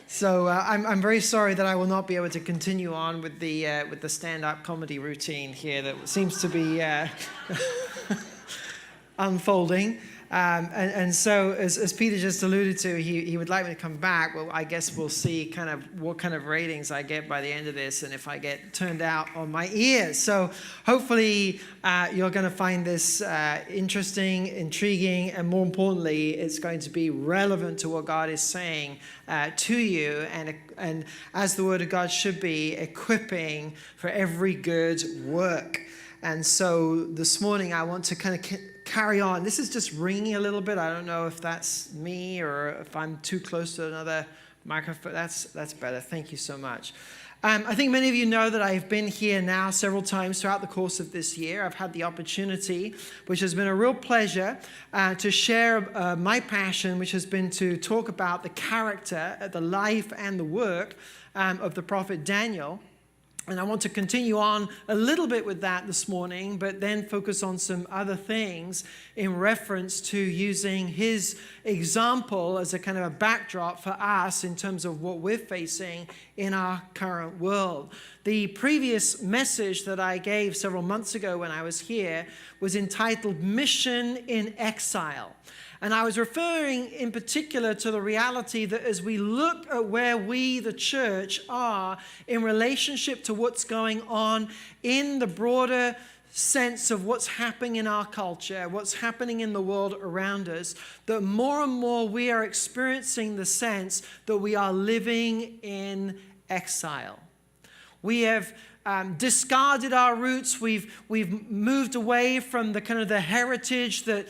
So I'm very sorry that I will not be able to continue on with the stand-up comedy routine here that seems to be unfolding. And so, as Peter just alluded to, he would like me to come back. Well, I guess we'll see kind of what kind of ratings I get by the end of this and if I get turned out on my ears. So hopefully you're going to find this interesting, intriguing, and more importantly, it's going to be relevant to what God is saying to you, and as the Word of God should be, equipping for every good work. And so this morning I want to kind of carry on. This is just ringing a little bit. I don't know if that's me or if I'm too close to another microphone. That's better. Thank you so much. I think many of you know that I've been here now several times throughout the course of this year. I've had the opportunity, which has been a real pleasure, to share my passion, which has been to talk about the character, the life, and the work of the prophet Daniel. And I want to continue on a little bit with that this morning, but then focus on some other things in reference to using his example as a kind of a backdrop for us in terms of what we're facing in our current world. The previous message that I gave several months ago when I was here was entitled Mission in Exile. And I was referring in particular to the reality that as we look at where we, the church, are in relationship to what's going on in the broader sense of what's happening in our culture, what's happening in the world around us, that more and more we are experiencing the sense that we are living in exile. We have discarded our roots. We've moved away from the kind of the heritage that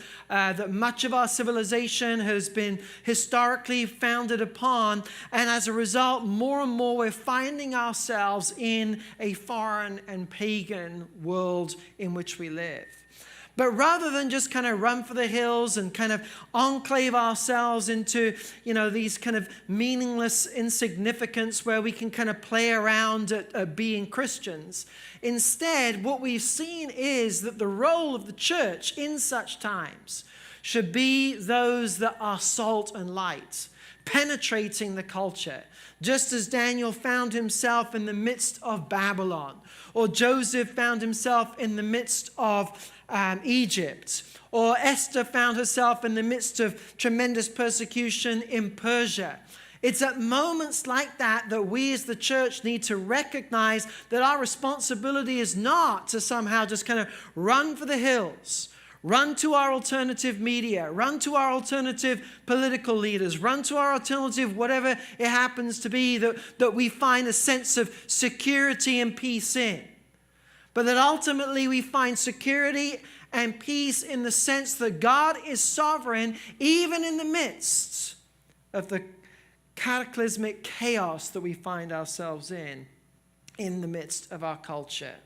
much of our civilization has been historically founded upon, and as a result, more and more we're finding ourselves in a foreign and pagan world in which we live. But rather than just kind of run for the hills and kind of enclave ourselves into, these kind of meaningless insignificance where we can kind of play around at being Christians, instead, what we've seen is that the role of the church in such times should be those that are salt and light, penetrating the culture, just as Daniel found himself in the midst of Babylon, or Joseph found himself in the midst of Egypt, or Esther found herself in the midst of tremendous persecution in Persia. It's at moments like that that we as the church need to recognize that our responsibility is not to somehow just kind of run for the hills, run to our alternative media, run to our alternative political leaders, run to our alternative whatever it happens to be that we find a sense of security and peace in. But that ultimately we find security and peace in the sense that God is sovereign even in the midst of the cataclysmic chaos that we find ourselves in the midst of our culture.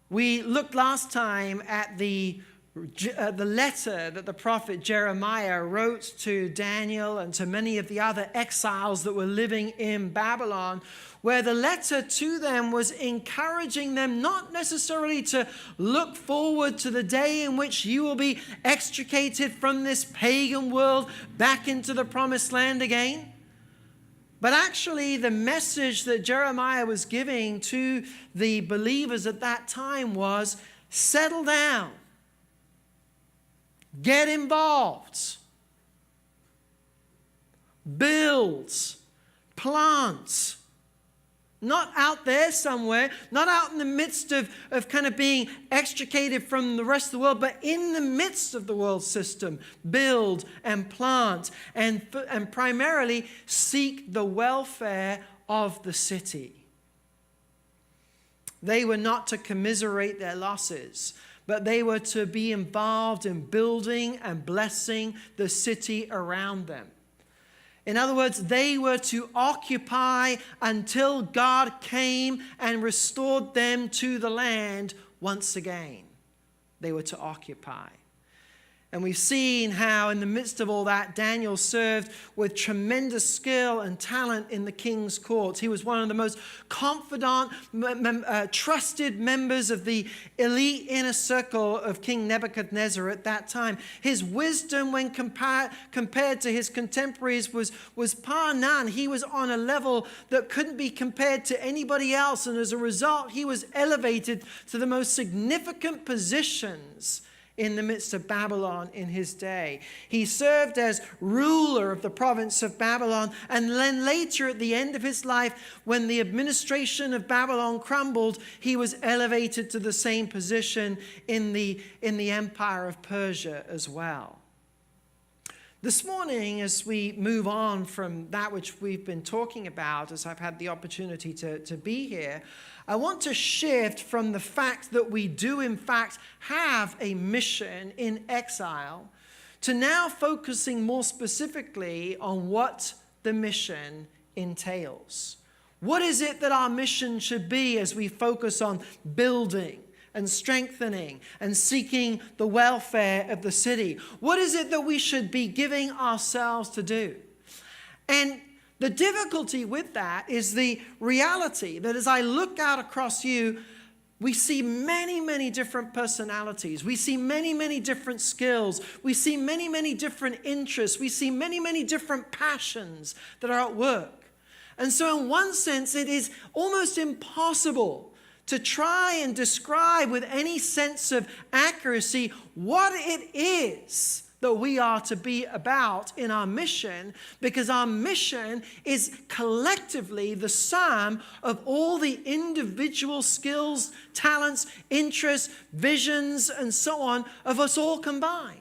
We looked last time at the letter that the prophet Jeremiah wrote to Daniel and to many of the other exiles that were living in Babylon, where the letter to them was encouraging them not necessarily to look forward to the day in which you will be extricated from this pagan world back into the promised land again. But actually, the message that Jeremiah was giving to the believers at that time was, settle down. Get involved. Build. Plant. Not out there somewhere, not out in the midst of kind of being extricated from the rest of the world, but in the midst of the world system. Build and plant and primarily seek the welfare of the city. They were not to commiserate their losses, but they were to be involved in building and blessing the city around them. In other words, they were to occupy until God came and restored them to the land once again. They were to occupy. And we've seen how in the midst of all that, Daniel served with tremendous skill and talent in the king's courts. He was one of the most confidant, trusted members of the elite inner circle of King Nebuchadnezzar at that time. His wisdom when compared to his contemporaries was par none. He was on a level that couldn't be compared to anybody else. And as a result, he was elevated to the most significant positions in the midst of Babylon in his day. He served as ruler of the province of Babylon, and then later at the end of his life, when the administration of Babylon crumbled, he was elevated to the same position in the empire of Persia as well. This morning, as we move on from that which we've been talking about, as I've had the opportunity to be here, I want to shift from the fact that we do in fact have a mission in exile to now focusing more specifically on what the mission entails. What is it that our mission should be as we focus on building and strengthening and seeking the welfare of the city? What is it that we should be giving ourselves to do? And the difficulty with that is the reality that as I look out across you, we see many, many different personalities. We see many, many different skills. We see many, many different interests. We see many, many different passions that are at work. And so in one sense, it is almost impossible to try and describe with any sense of accuracy what it is that we are to be about in our mission, because our mission is collectively the sum of all the individual skills, talents, interests, visions, and so on of us all combined.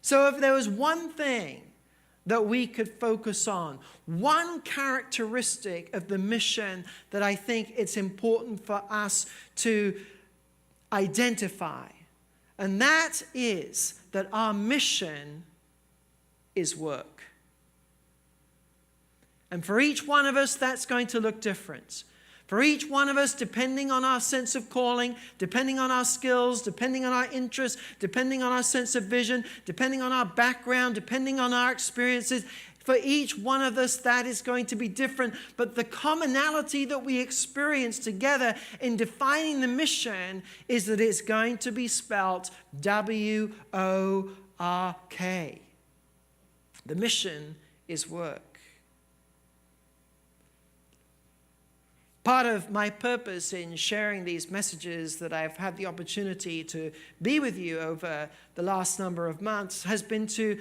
So if there was one thing that we could focus on, one characteristic of the mission that I think it's important for us to identify, and that is that our mission is work. And for each one of us, that's going to look different. For each one of us, depending on our sense of calling, depending on our skills, depending on our interests, depending on our sense of vision, depending on our background, depending on our experiences, for each one of us, that is going to be different. But the commonality that we experience together in defining the mission is that it's going to be spelt W-O-R-K. The mission is work. Part of my purpose in sharing these messages that I've had the opportunity to be with you over the last number of months has been to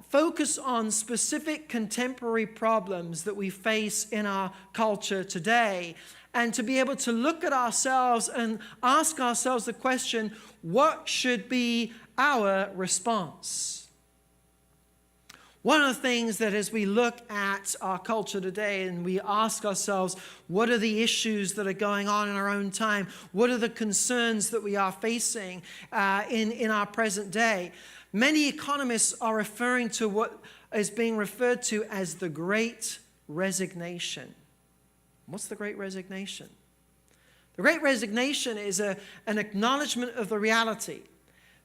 focus on specific contemporary problems that we face in our culture today, and to be able to look at ourselves and ask ourselves the question, what should be our response? One of the things that as we look at our culture today and we ask ourselves, what are the issues that are going on in our own time? What are the concerns that we are facing in our present day? Many economists are referring to what is being referred to as the Great Resignation. What's the Great Resignation? The Great Resignation is an acknowledgement of the reality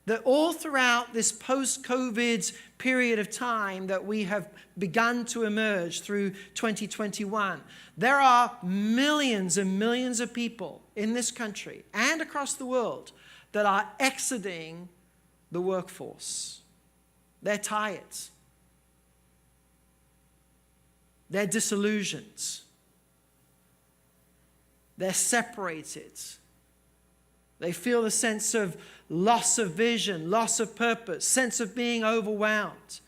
that all throughout this post-COVID period of time that we have begun to emerge through 2021, there are millions and millions of people in this country and across the world that are exiting the workforce. They're tired. They're disillusioned. They're separated. They feel the sense of loss of vision, loss of purpose, sense of being overwhelmed.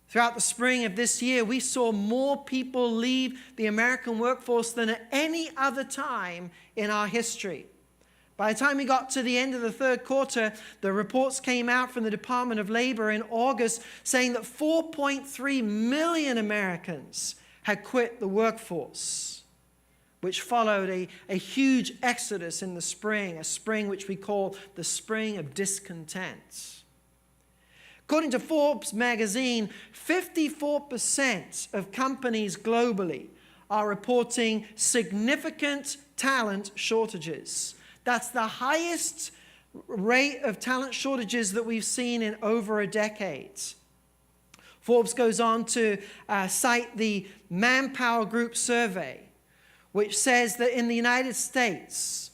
Throughout the spring of this year, we saw more people leave the American workforce than at any other time in our history. By the time we got to the end of the third quarter, the reports came out from the Department of Labor in August saying that 4.3 million Americans had quit the workforce, which followed a huge exodus in the spring, a spring which we call the spring of discontent. According to Forbes magazine, 54% of companies globally are reporting significant talent shortages. That's the highest rate of talent shortages that we've seen in over a decade. Forbes goes on to cite the Manpower Group survey, which says that in the United States,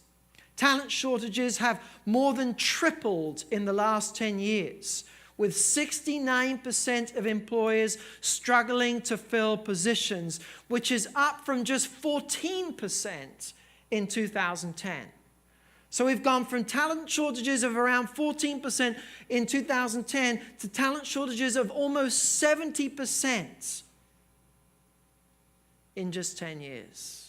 talent shortages have more than tripled in the last 10 years, with 69% of employers struggling to fill positions, which is up from just 14% in 2010. So we've gone from talent shortages of around 14% in 2010 to talent shortages of almost 70% in just 10 years.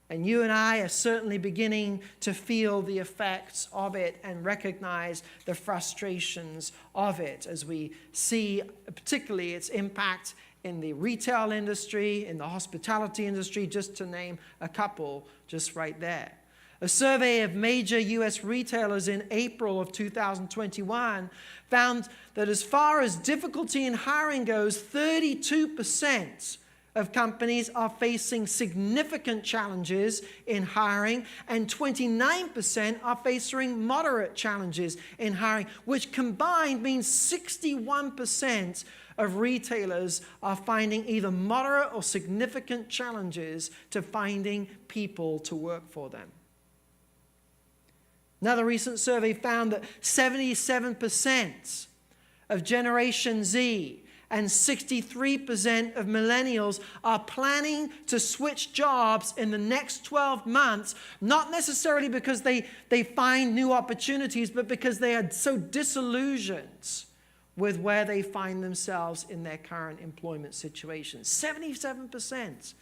And you and I are certainly beginning to feel the effects of it and recognize the frustrations of it as we see particularly its impact in the retail industry, in the hospitality industry, just to name a couple just right there. A survey of major U.S. retailers in April of 2021 found that as far as difficulty in hiring goes, 32% of companies are facing significant challenges in hiring, and 29% are facing moderate challenges in hiring, which combined means 61% of retailers are finding either moderate or significant challenges to finding people to work for them. Another recent survey found that 77% of Generation Z and 63% of millennials are planning to switch jobs in the next 12 months, not necessarily because they find new opportunities, but because they are so disillusioned with where they find themselves in their current employment situation. 77%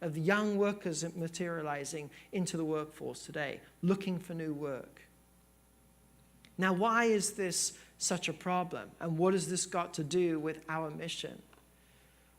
of the young workers are materializing into the workforce today, looking for new work. Now, why is this such a problem? And what has this got to do with our mission?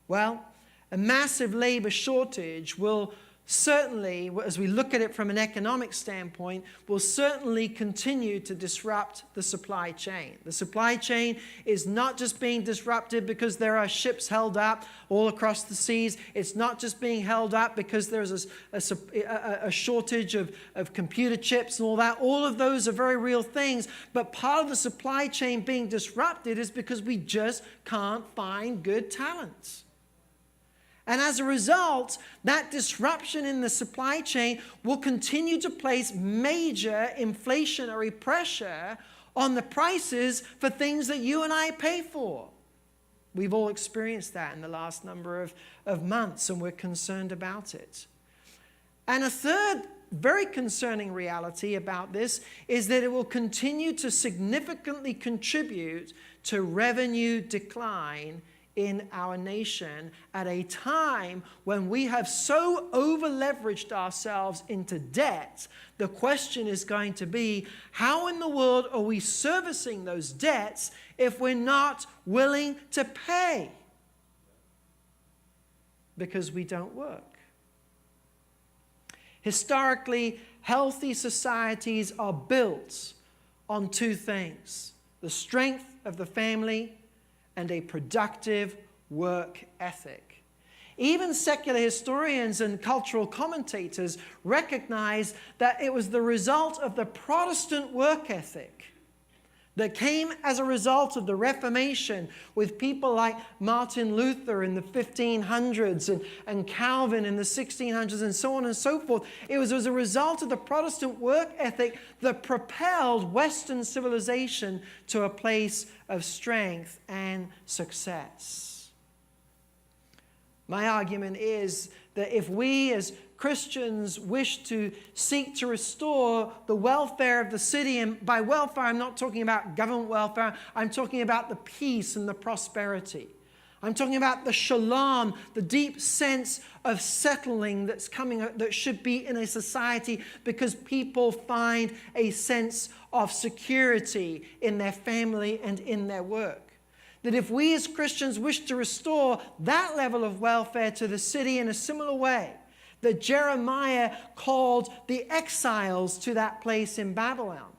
Well, a massive labor shortage will certainly, as we look at it from an economic standpoint, will certainly continue to disrupt the supply chain. The supply chain is not just being disrupted because there are ships held up all across the seas. It's not just being held up because there's a shortage of computer chips and all that. All of those are very real things. But part of the supply chain being disrupted is because we just can't find good talent. And as a result, that disruption in the supply chain will continue to place major inflationary pressure on the prices for things that you and I pay for. We've all experienced that in the last number of months, and we're concerned about it. And a third very concerning reality about this is that it will continue to significantly contribute to revenue decline in our nation at a time when we have so over-leveraged ourselves into debt. The question is going to be, how in the world are we servicing those debts if we're not willing to pay? Because we don't work. Historically, healthy societies are built on two things: the strength of the family and a productive work ethic. Even secular historians and cultural commentators recognize that it was the result of the Protestant work ethic that came as a result of the Reformation, with people like Martin Luther in the 1500s and Calvin in the 1600s and so on and so forth. It was as a result of the Protestant work ethic that propelled Western civilization to a place of strength and success. My argument is that if we as Christians wish to seek to restore the welfare of the city, and by welfare I'm not talking about government welfare, I'm talking about the peace and the prosperity. I'm talking about the shalom, the deep sense of settling that's coming, that should be in a society because people find a sense of security in their family and in their work. That if we as Christians wish to restore that level of welfare to the city in a similar way that Jeremiah called the exiles to that place in Babylon,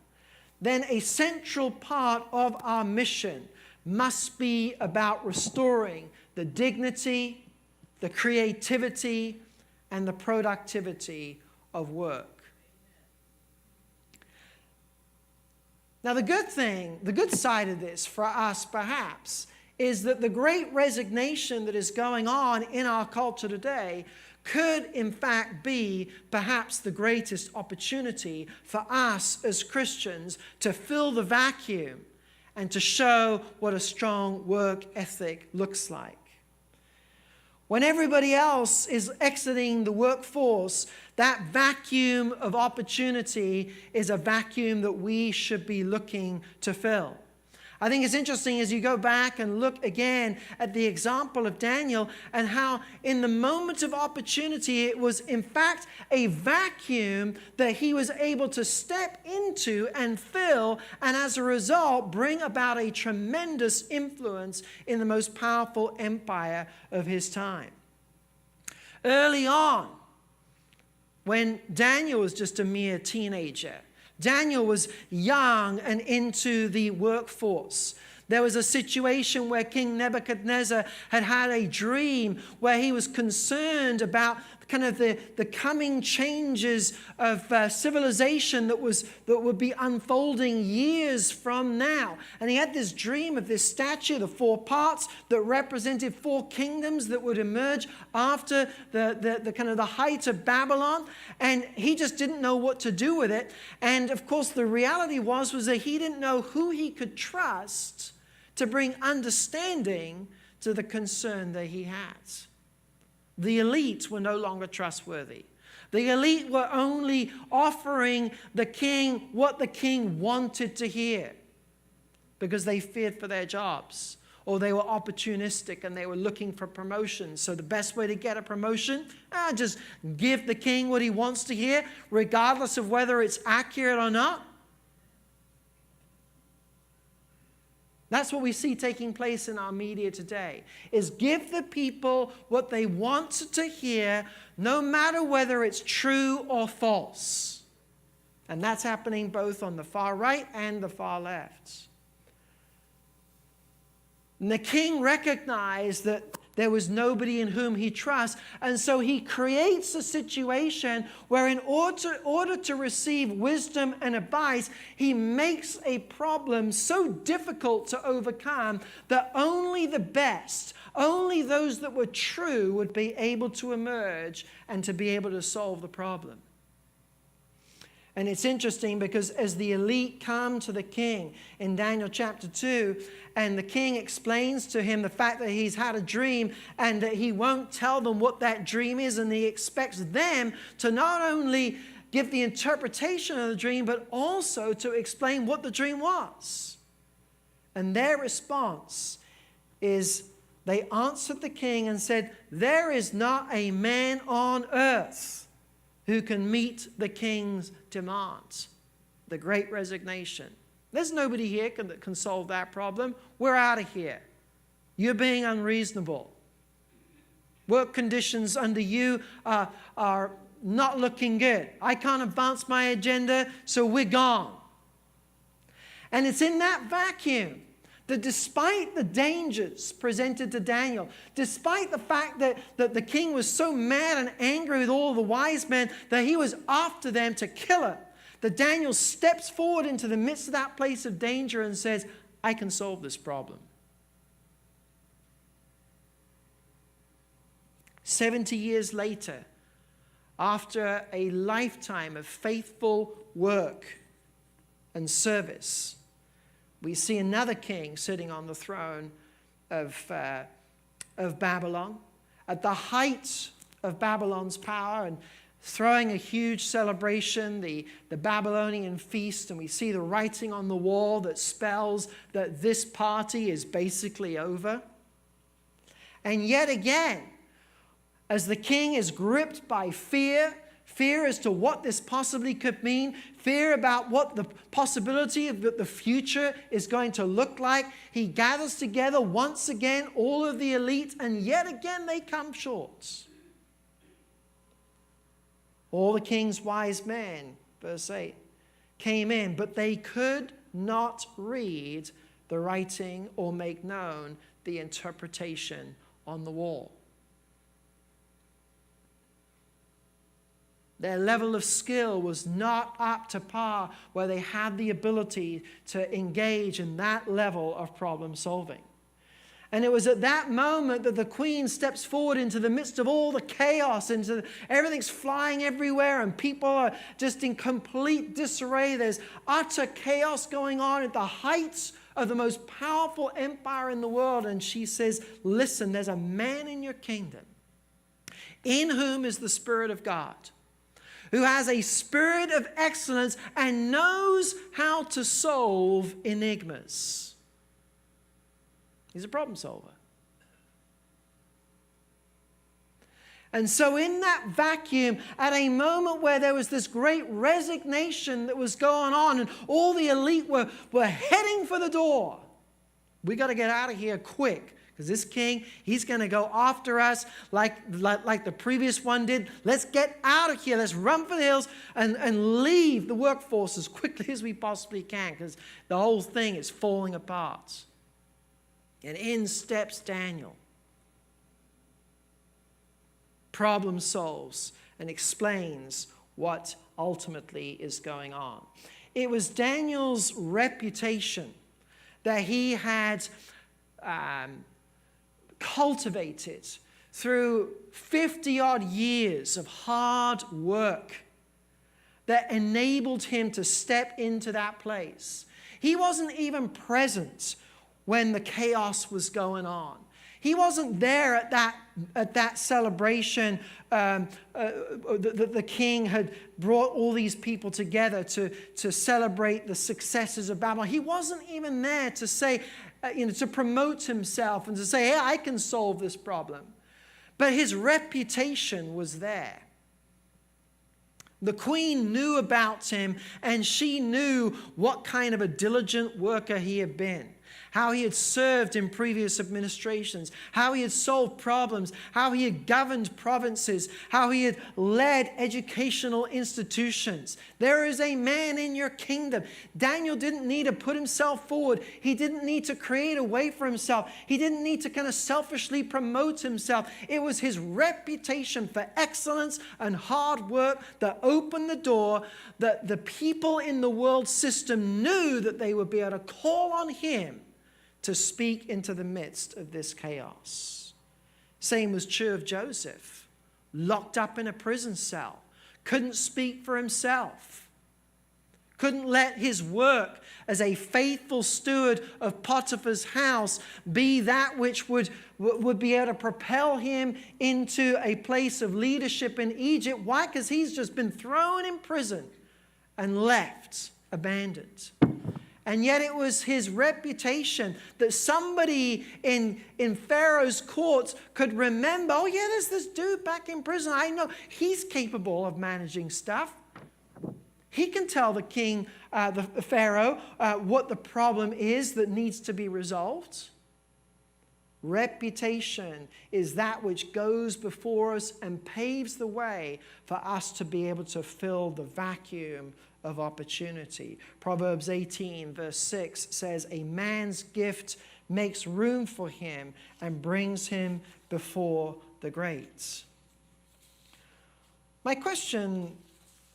then a central part of our mission must be about restoring the dignity, the creativity, and the productivity of work. Now, the good side of this for us perhaps, is that the great resignation that is going on in our culture today could in fact be perhaps the greatest opportunity for us as Christians to fill the vacuum and to show what a strong work ethic looks like. When everybody else is exiting the workforce, that vacuum of opportunity is a vacuum that we should be looking to fill. I think it's interesting as you go back and look again at the example of Daniel and how in the moment of opportunity it was in fact a vacuum that he was able to step into and fill, and as a result bring about a tremendous influence in the most powerful empire of his time. Early on, when Daniel was just a mere teenager, Daniel was young and into the workforce. There was a situation where King Nebuchadnezzar had a dream where he was concerned about kind of the coming changes of civilization that would be unfolding years from now. And he had this dream of this statue, the 4 parts that represented 4 kingdoms that would emerge after the kind of the height of Babylon. And he just didn't know what to do with it. And of course, the reality was that he didn't know who he could trust to bring understanding to the concern that he had. The elite were no longer trustworthy. The elite were only offering the king what the king wanted to hear because they feared for their jobs, or they were opportunistic and they were looking for promotions. So the best way to get a promotion, just give the king what he wants to hear, regardless of whether it's accurate or not. That's what we see taking place in our media today, is give the people what they want to hear, no matter whether it's true or false. And that's happening both on the far right and the far left. And the king recognized that there was nobody in whom he trusts, and so he creates a situation where in order to receive wisdom and advice, he makes a problem so difficult to overcome that only the best, only those that were true would be able to emerge and to be able to solve the problem. And it's interesting because as the elite come to the king in Daniel chapter 2, and the king explains to him the fact that he's had a dream and that he won't tell them what that dream is, and he expects them to not only give the interpretation of the dream, but also to explain what the dream was. And their response is they answered the king and said, "There is not a man on earth who can meet the king's demands." The great resignation. There's nobody here that can solve that problem. We're out of here. You're being unreasonable. Work conditions under you are not looking good. I can't advance my agenda, so we're gone. And it's in that vacuum that despite the dangers presented to Daniel, despite the fact that the king was so mad and angry with all the wise men that he was after them to kill him, that Daniel steps forward into the midst of that place of danger and says, "I can solve this problem." 70 years later, after a lifetime of faithful work and service, we see another king sitting on the throne of Babylon, at the height of Babylon's power, and throwing a huge celebration, the Babylonian feast, and we see the writing on the wall that spells that this party is basically over. And yet again, as the king is gripped by fear as to what this possibly could mean, fear about what the possibility of the future is going to look like, he gathers together once again all of the elite, and yet again they come short. All the king's wise men, verse 8, came in, but they could not read the writing or make known the interpretation on the wall. Their level of skill was not up to par where they had the ability to engage in that level of problem solving. And it was at that moment that the queen steps forward into the midst of all the chaos, everything's flying everywhere and people are just in complete disarray. There's utter chaos going on at the heights of the most powerful empire in the world. And she says, listen, there's a man in your kingdom in whom is the Spirit of God, who has a spirit of excellence and knows how to solve enigmas. He's a problem solver. And so in that vacuum, at a moment where there was this great resignation that was going on and all the elite were heading for the door, we got to get out of here quick. Because this king, he's going to go after us like the previous one did. Let's get out of here. Let's run for the hills and leave the workforce as quickly as we possibly can, because the whole thing is falling apart. And in steps Daniel. Problem solves and explains what ultimately is going on. It was Daniel's reputation that he had cultivated through 50-odd years of hard work that enabled him to step into that place. He wasn't even present when the chaos was going on. He wasn't there at that celebration. The king had brought all these people together to celebrate the successes of Babylon. He wasn't even there to say, to promote himself and to say, hey, I can solve this problem. But his reputation was there. The queen knew about him, and she knew what kind of a diligent worker he had been. How he had served in previous administrations, how he had solved problems, how he had governed provinces, how he had led educational institutions. There is a man in your kingdom. Daniel didn't need to put himself forward. He didn't need to create a way for himself. He didn't need to kind of selfishly promote himself. It was his reputation for excellence and hard work that opened the door, that the people in the world system knew that they would be able to call on him to speak into the midst of this chaos. Same was true of Joseph, locked up in a prison cell, couldn't speak for himself, couldn't let his work as a faithful steward of Potiphar's house be that which would be able to propel him into a place of leadership in Egypt. Why? Because he's just been thrown in prison and left abandoned. And yet it was his reputation that somebody in Pharaoh's courts could remember, oh yeah, there's this dude back in prison. I know he's capable of managing stuff. He can tell the king, the Pharaoh, what the problem is that needs to be resolved. Reputation is that which goes before us and paves the way for us to be able to fill the vacuum of opportunity. Proverbs 18 verse 6 says, a man's gift makes room for him and brings him before the great. My question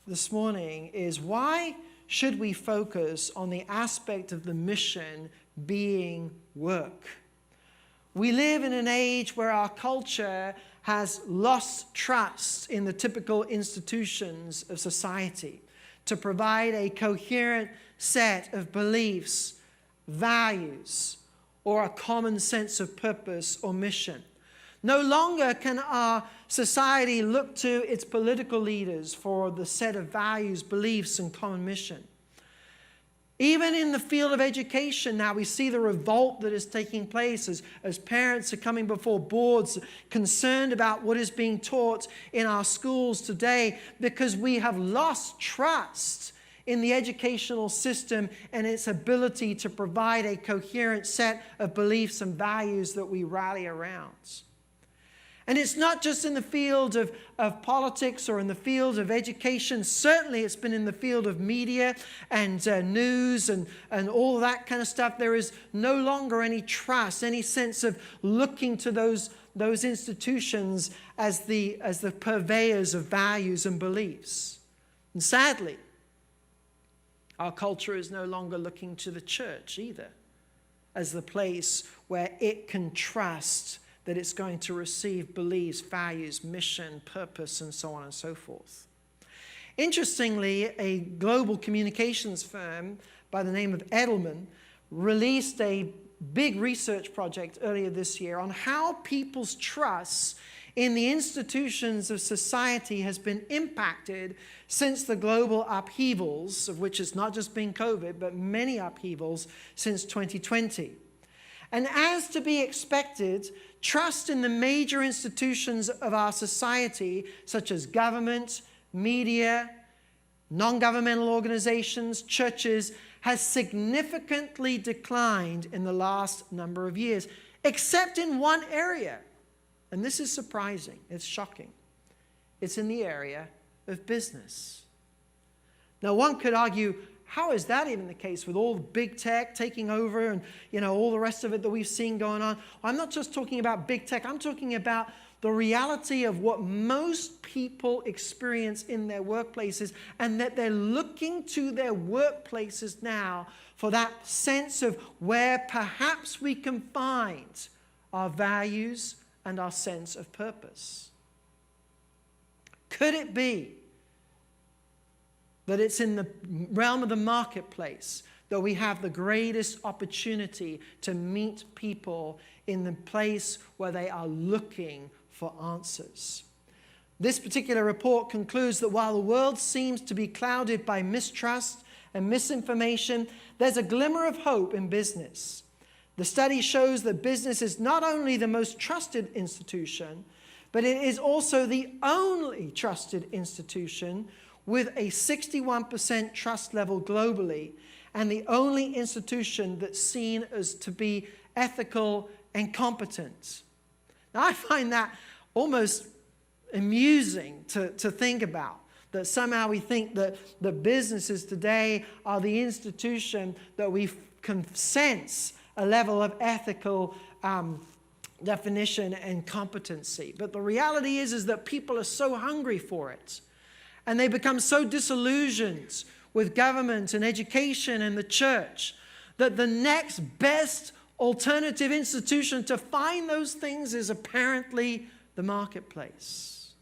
this morning is, why should we focus on the aspect of the mission being work? We live in an age where our culture has lost trust in the typical institutions of society to provide a coherent set of beliefs, values, or a common sense of purpose or mission. No longer can our society look to its political leaders for the set of values, beliefs, and common mission. Even in the field of education now, we see the revolt that is taking place as parents are coming before boards concerned about what is being taught in our schools today, because we have lost trust in the educational system and its ability to provide a coherent set of beliefs and values that we rally around. And it's not just in the field of politics or in the field of education. Certainly it's been in the field of media and news and all that kind of stuff. There is no longer any trust, any sense of looking to those institutions as the purveyors of values and beliefs. And sadly, our culture is no longer looking to the church either as the place where it can trust that it's going to receive beliefs, values, mission, purpose, and so on and so forth. Interestingly, a global communications firm by the name of Edelman released a big research project earlier this year on how people's trust in the institutions of society has been impacted since the global upheavals, of which it's not just been COVID, but many upheavals since 2020. And as to be expected, trust in the major institutions of our society, such as government, media, non-governmental organizations, churches, has significantly declined in the last number of years, except in one area. And this is surprising. It's shocking. It's in the area of business. Now, one could argue, how is that even the case with all the big tech taking over and all the rest of it that we've seen going on? I'm not just talking about big tech. I'm talking about the reality of what most people experience in their workplaces, and that they're looking to their workplaces now for that sense of where perhaps we can find our values and our sense of purpose. Could it be that it's in the realm of the marketplace that we have the greatest opportunity to meet people in the place where they are looking for answers? This particular report concludes that while the world seems to be clouded by mistrust and misinformation, there's a glimmer of hope in business. The study shows that business is not only the most trusted institution, but it is also the only trusted institution with a 61% trust level globally, and the only institution that's seen as to be ethical and competent. Now, I find that almost amusing to think about, that somehow we think that the businesses today are the institution that we can sense a level of ethical definition and competency. But the reality is that people are so hungry for it, and they become so disillusioned with government and education and the church, that the next best alternative institution to find those things is apparently the marketplace.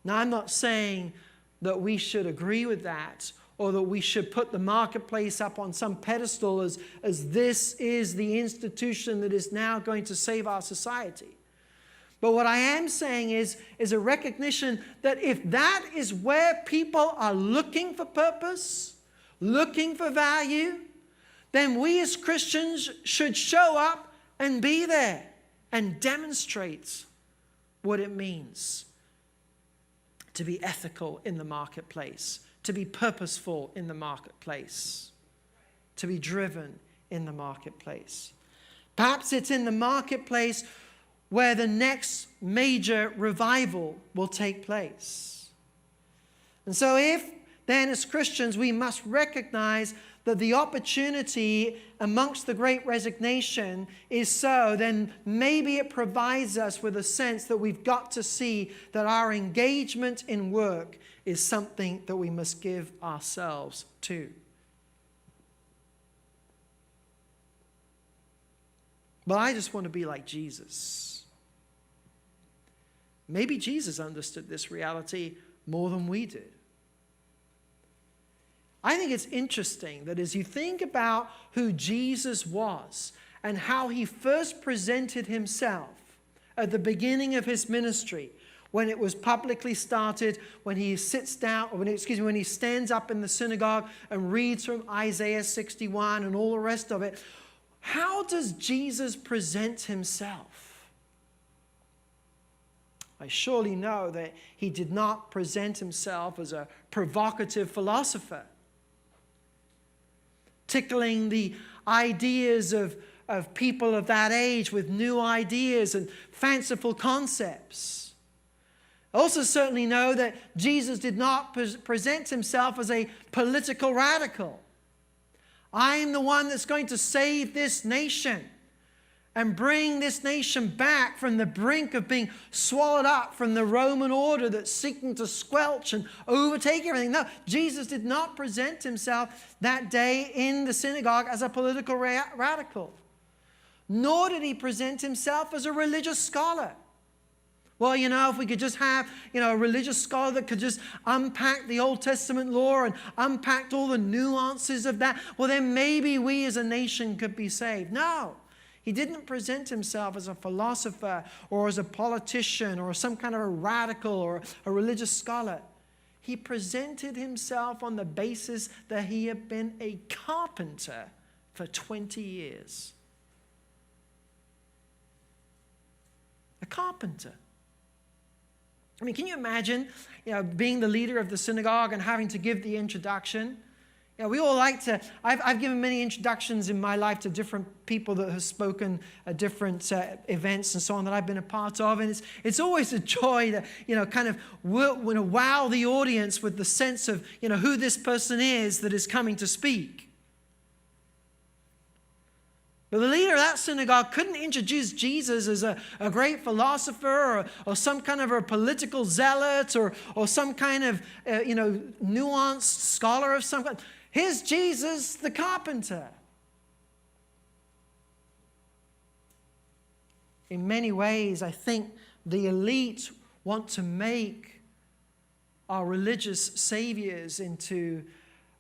Now, I'm not saying that we should agree with that, or that we should put the marketplace up on some pedestal as this is the institution that is now going to save our society. But what I am saying is a recognition that if that is where people are looking for purpose, looking for value, then we as Christians should show up and be there and demonstrate what it means to be ethical in the marketplace, to be purposeful in the marketplace, to be driven in the marketplace. Perhaps it's in the marketplace where the next major revival will take place. And so if then as Christians we must recognize that the opportunity amongst the great resignation is so, then maybe it provides us with a sense that we've got to see that our engagement in work is something that we must give ourselves to. But I just want to be like Jesus. Maybe Jesus understood this reality more than we did. I think it's interesting that as you think about who Jesus was and how he first presented himself at the beginning of his ministry, when it was publicly started, when he sits down, when he stands up in the synagogue and reads from Isaiah 61 and all the rest of it, how does Jesus present himself? I surely know that he did not present himself as a provocative philosopher, tickling the ideas of of people of that age with new ideas and fanciful concepts. Also certainly know that Jesus did not present himself as a political radical. I am the one that's going to save this nation and bring this nation back from the brink of being swallowed up from the Roman order that's seeking to squelch and overtake everything. No, Jesus did not present himself that day in the synagogue as a political radical. Nor did he present himself as a religious scholar. Well, if we could just have, a religious scholar that could just unpack the Old Testament law and unpack all the nuances of that, well, then maybe we as a nation could be saved. No. He didn't present himself as a philosopher or as a politician or some kind of a radical or a religious scholar. He presented himself on the basis that he had been a carpenter for 20 years. A carpenter. I mean, can you imagine, being the leader of the synagogue and having to give the introduction? We all like to, I've given many introductions in my life to different people that have spoken at different events and so on that I've been a part of. And it's always a joy to, kind of wow the audience with the sense of, who this person is that is coming to speak. But the leader of that synagogue couldn't introduce Jesus as a great philosopher or some kind of a political zealot or some kind of, nuanced scholar of some kind. Here's Jesus the carpenter. In many ways, I think the elite want to make our religious saviors into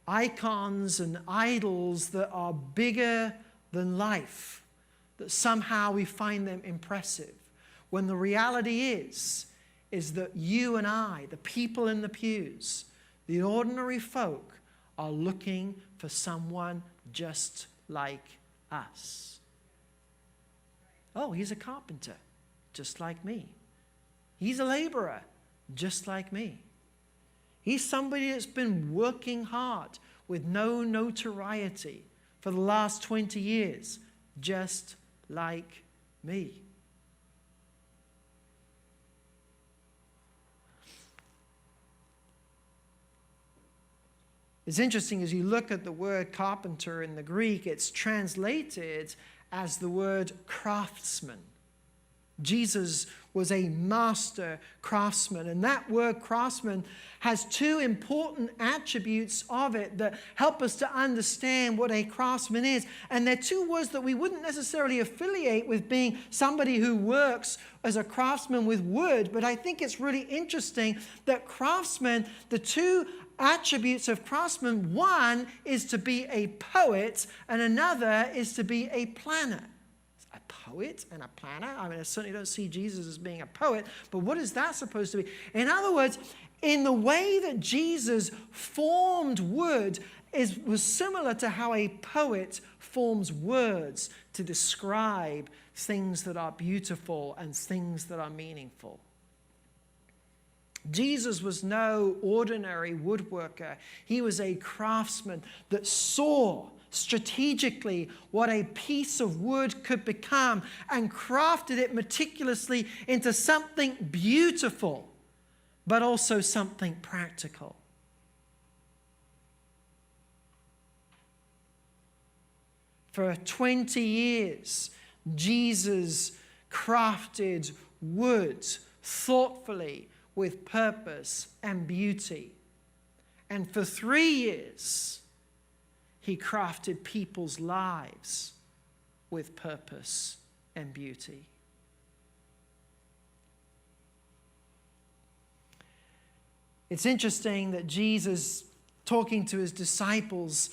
icons and idols that are bigger than life, that somehow we find them impressive. When the reality is that you and I, the people in the pews, the ordinary folk, are looking for someone just like us. Oh, he's a carpenter, just like me. He's a laborer, just like me. He's somebody that's been working hard with no notoriety for the last 20 years, just like me. It's interesting as you look at the word carpenter in the Greek, it's translated as the word craftsman. Jesus was a master craftsman, and that word craftsman has two important attributes of it that help us to understand what a craftsman is. And they're two words that we wouldn't necessarily affiliate with being somebody who works as a craftsman with wood, but I think it's really interesting that craftsman, the two attributes of craftsman, one is to be a poet and another is to be a planner. A poet and a planner? I mean, I certainly don't see Jesus as being a poet, but what is that supposed to be? In other words, in the way that Jesus formed wood was similar to how a poet forms words to describe things that are beautiful and things that are meaningful. Jesus was no ordinary woodworker. He was a craftsman that saw strategically what a piece of wood could become and crafted it meticulously into something beautiful, but also something practical. For 20 years, Jesus crafted wood thoughtfully with purpose and beauty. And for 3 years, he crafted people's lives with purpose and beauty. It's interesting that Jesus, talking to his disciples,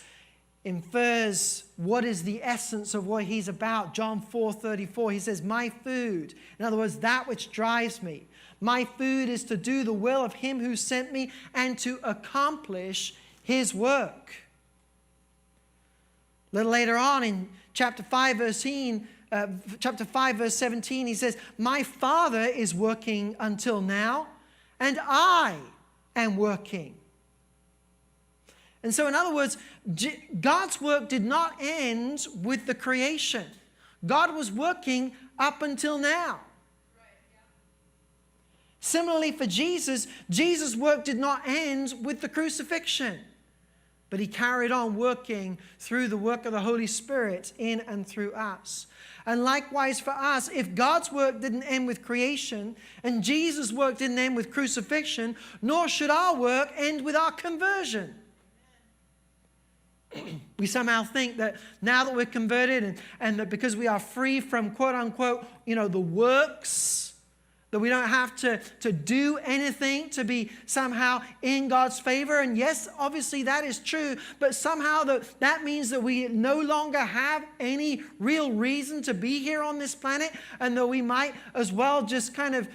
infers what is the essence of what he's about. John 4:34, he says, my food, in other words, that which drives me, my food is to do the will of him who sent me and to accomplish his work. A little later on in chapter 5, verse 17, he says, my Father is working until now, and I am working. And so, in other words, God's work did not end with the creation. God was working up until now. Similarly for Jesus, Jesus' work did not end with the crucifixion, but he carried on working through the work of the Holy Spirit in and through us. And likewise for us, if God's work didn't end with creation and Jesus' work didn't end with crucifixion, nor should our work end with our conversion. We somehow think that now that we're converted and that because we are free from quote unquote, the works, that we don't have to do anything to be somehow in God's favor. And yes, obviously that is true, but somehow that means that we no longer have any real reason to be here on this planet, and that we might as well just kind of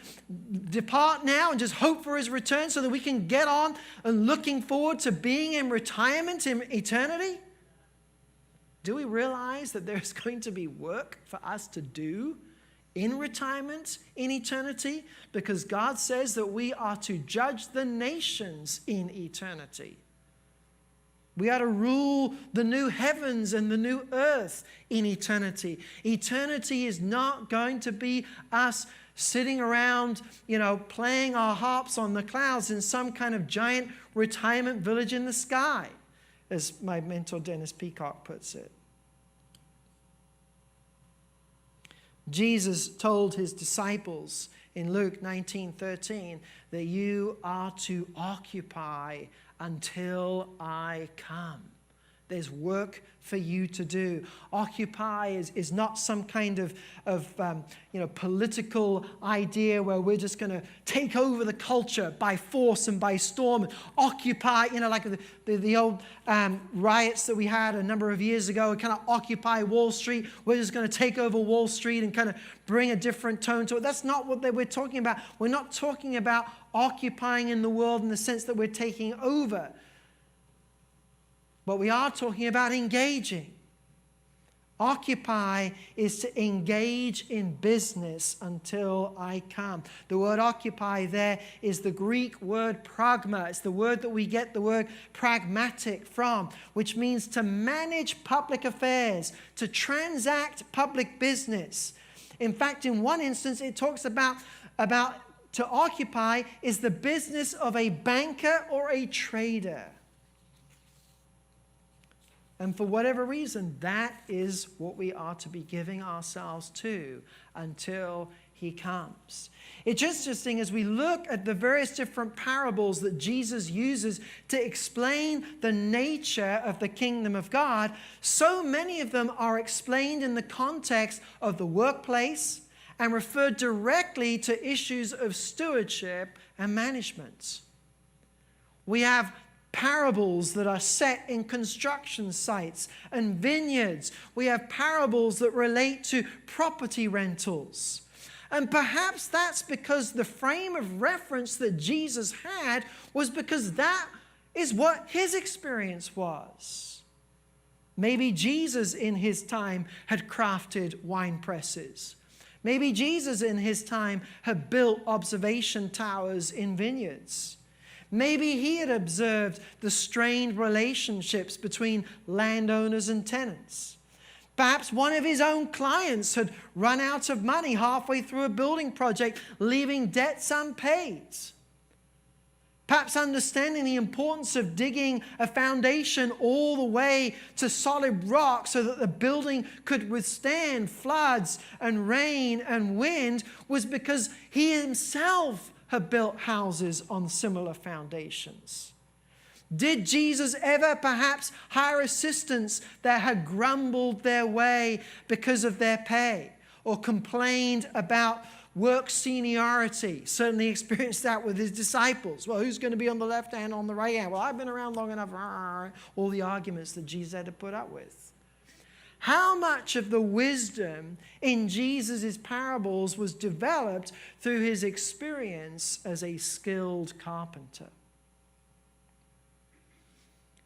depart now and just hope for his return so that we can get on and looking forward to being in retirement in eternity. Do we realize that there's going to be work for us to do in retirement, in eternity? Because God says that we are to judge the nations in eternity. We are to rule the new heavens and the new earth in eternity. Eternity is not going to be us sitting around, playing our harps on the clouds in some kind of giant retirement village in the sky, as my mentor Dennis Peacock puts it. Jesus told his disciples in Luke 19:13 that you are to occupy until I come. There's work for you to do. Occupy is not some kind of political idea where we're just going to take over the culture by force and by storm. Occupy, like the old riots that we had a number of years ago, kind of Occupy Wall Street. We're just going to take over Wall Street and kind of bring a different tone to it. That's not what we're talking about. We're not talking about occupying in the world in the sense that we're taking over. But we are talking about engaging. Occupy is to engage in business until I come. The word occupy there is the Greek word pragma. It's the word that we get the word pragmatic from, which means to manage public affairs, to transact public business. In fact, in one instance, it talks about to occupy is the business of a banker or a trader. And for whatever reason, that is what we are to be giving ourselves to until he comes. It's interesting as we look at the various different parables that Jesus uses to explain the nature of the kingdom of God, so many of them are explained in the context of the workplace and refer directly to issues of stewardship and management. We have parables that are set in construction sites and vineyards. We have parables that relate to property rentals. And perhaps that's because the frame of reference that Jesus had was because that is what his experience was. Maybe Jesus in his time had crafted wine presses. Maybe Jesus in his time had built observation towers in vineyards. Maybe he had observed the strained relationships between landowners and tenants. Perhaps one of his own clients had run out of money halfway through a building project, leaving debts unpaid. Perhaps understanding the importance of digging a foundation all the way to solid rock so that the building could withstand floods and rain and wind was because he himself had built houses on similar foundations. Did Jesus ever perhaps hire assistants that had grumbled their way because of their pay or complained about work seniority? Certainly experienced that with his disciples. Well, who's going to be on the left hand, on the right hand? Well, I've been around long enough. All the arguments that Jesus had to put up with. How much of the wisdom in Jesus' parables was developed through his experience as a skilled carpenter?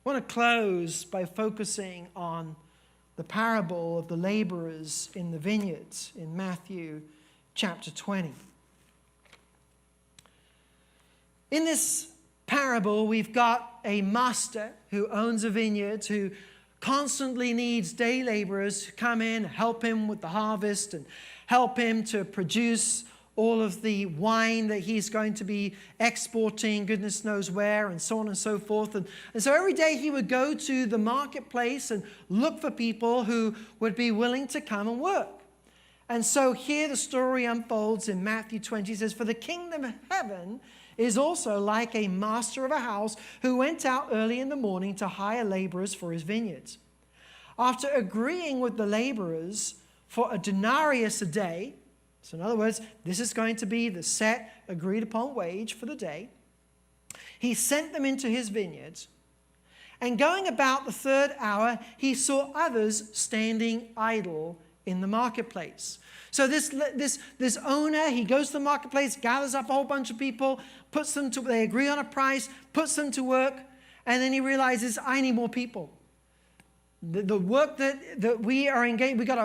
I want to close by focusing on the parable of the laborers in the vineyards in Matthew chapter 20. In this parable, we've got a master who owns a vineyard who constantly needs day laborers to come in, help him with the harvest and help him to produce all of the wine that he's going to be exporting, goodness knows where, and so on and so forth. And so every day he would go to the marketplace and look for people who would be willing to come and work. And so here the story unfolds in Matthew 20. It says, "For the kingdom of heaven is also like a master of a house who went out early in the morning to hire laborers for his vineyards. After agreeing with the laborers for a denarius a day," so in other words, this is going to be the set, agreed upon wage for the day, "he sent them into his vineyards. And going about the third hour, he saw others standing idle in the marketplace." So this owner, he goes to the marketplace, gathers up a whole bunch of people, they agree on a price, puts them to work, and then he realizes, I need more people. The work that we are engaged, we got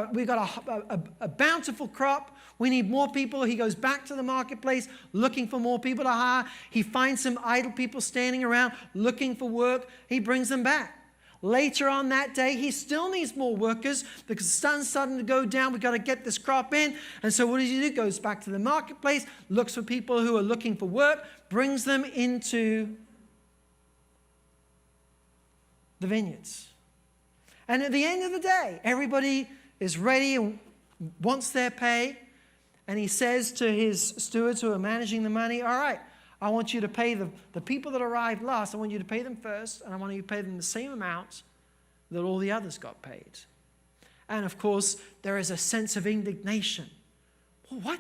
a bountiful crop. We need more people. He goes back to the marketplace looking for more people to hire. He finds some idle people standing around looking for work. He brings them back. Later on that day, he still needs more workers because the sun's starting to go down. We've got to get this crop in. And so what does he do? Goes back to the marketplace, looks for people who are looking for work, brings them into the vineyards. And at the end of the day, everybody is ready and wants their pay. And he says to his stewards who are managing the money, all right, I want you to pay the people that arrived last, I want you to pay them first, and I want you to pay them the same amount that all the others got paid. And of course, there is a sense of indignation. Well, what?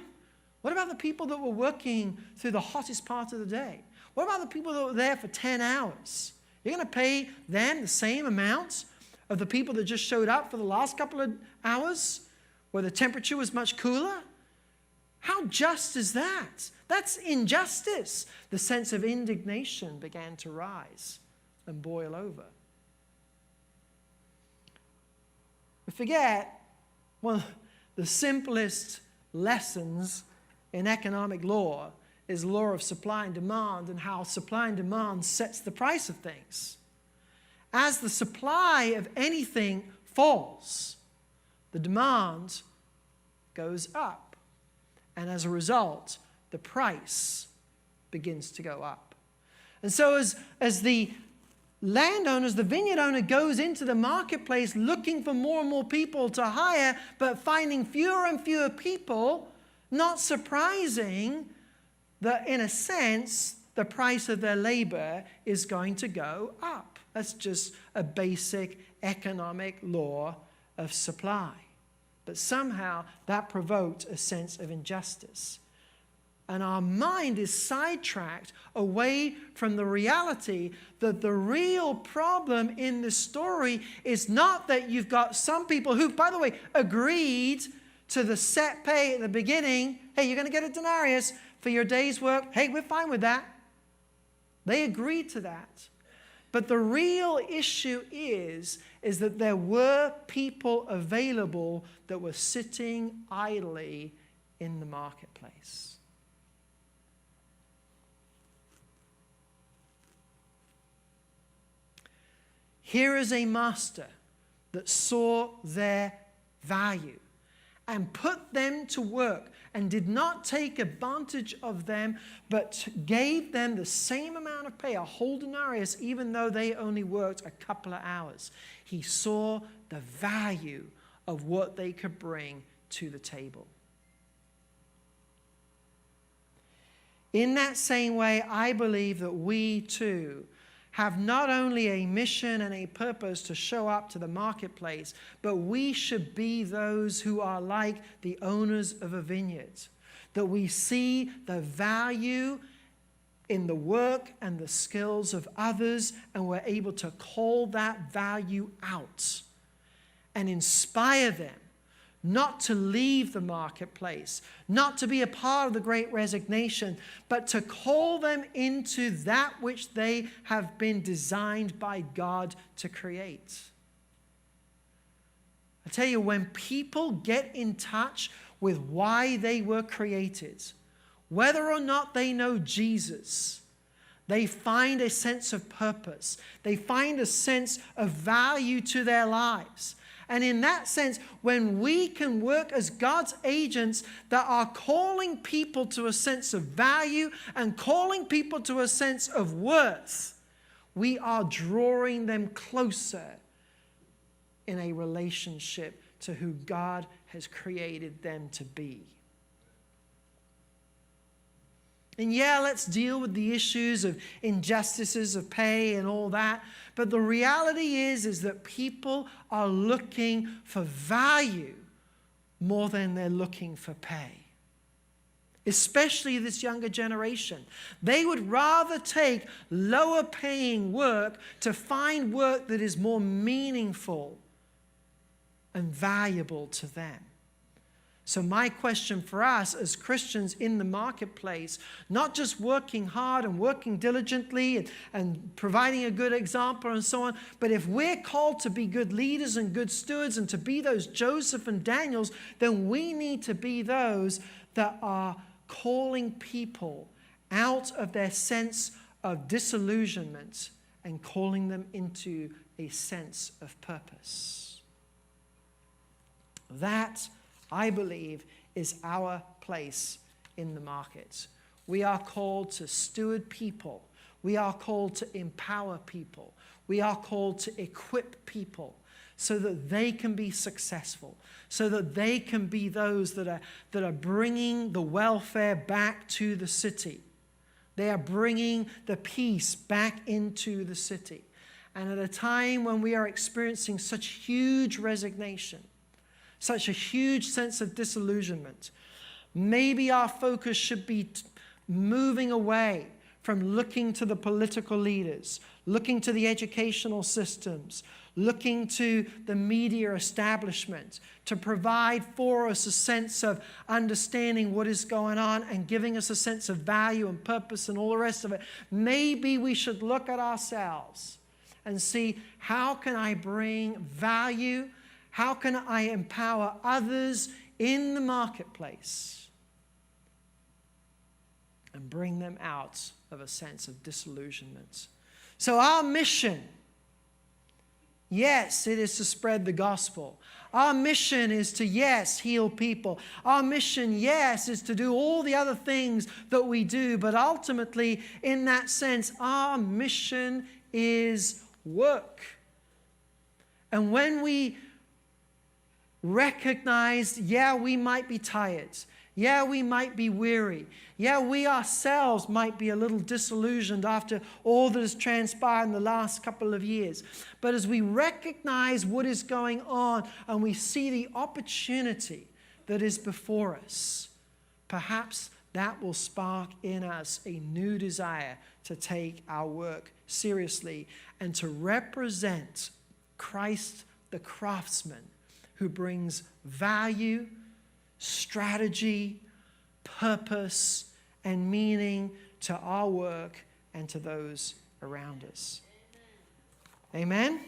What about the people that were working through the hottest part of the day? What about the people that were there for 10 hours? You're going to pay them the same amount of the people that just showed up for the last couple of hours where the temperature was much cooler? How just is that? That's injustice. The sense of indignation began to rise and boil over. We forget one of the simplest lessons in economic law is the law of supply and demand, and how supply and demand sets the price of things. As the supply of anything falls, the demand goes up. And as a result, the price begins to go up. And so as the landowners, the vineyard owner goes into the marketplace looking for more and more people to hire, but finding fewer and fewer people, not surprising that in a sense, the price of their labor is going to go up. That's just a basic economic law of supply. But somehow that provoked a sense of injustice. And our mind is sidetracked away from the reality that the real problem in this story is not that you've got some people who, by the way, agreed to the set pay at the beginning. Hey, you're going to get a denarius for your day's work. Hey, we're fine with that. They agreed to that. But the real issue is that there were people available that were sitting idly in the marketplace. Here is a master that saw their value and put them to work and did not take advantage of them, but gave them the same amount of pay, a whole denarius, even though they only worked a couple of hours. He saw the value of what they could bring to the table. In that same way, I believe that we too have not only a mission and a purpose to show up to the marketplace, but we should be those who are like the owners of a vineyard, that we see the value in the work and the skills of others, and we're able to call that value out and inspire them not to leave the marketplace, not to be a part of the great resignation, but to call them into that which they have been designed by God to create. I tell you, when people get in touch with why they were created, whether or not they know Jesus, They find a sense of purpose. They find a sense of value to their lives. And in that sense, when we can work as God's agents that are calling people to a sense of value and calling people to a sense of worth, we are drawing them closer in a relationship to who God has created them to be. And yeah, let's deal with the issues of injustices of pay and all that. But the reality is that people are looking for value more than they're looking for pay. Especially this younger generation. They would rather take lower paying work to find work that is more meaningful and valuable to them. So my question for us as Christians in the marketplace, not just working hard and working diligently and providing a good example and so on, but if we're called to be good leaders and good stewards and to be those Joseph and Daniels, then we need to be those that are calling people out of their sense of disillusionment and calling them into a sense of purpose. That, I believe, is our place in the market. We are called to steward people. We are called to empower people. We are called to equip people so that they can be successful, so that they can be those that are bringing the welfare back to the city. They are bringing the peace back into the city. And at a time when we are experiencing such huge resignation, such a huge sense of disillusionment, maybe our focus should be moving away from looking to the political leaders, looking to the educational systems, looking to the media establishment to provide for us a sense of understanding what is going on and giving us a sense of value and purpose and all the rest of it. Maybe we should look at ourselves and see, how can I bring value? How can I empower others in the marketplace and bring them out of a sense of disillusionment? So our mission, yes, it is to spread the gospel. Our mission is to, yes, heal people. Our mission, yes, is to do all the other things that we do. But ultimately, in that sense, our mission is work. And when we recognize, yeah, we might be tired. Yeah, we might be weary. Yeah, we ourselves might be a little disillusioned after all that has transpired in the last couple of years. But as we recognize what is going on and we see the opportunity that is before us, perhaps that will spark in us a new desire to take our work seriously and to represent Christ the craftsman who brings value, strategy, purpose, and meaning to our work and to those around us. Amen?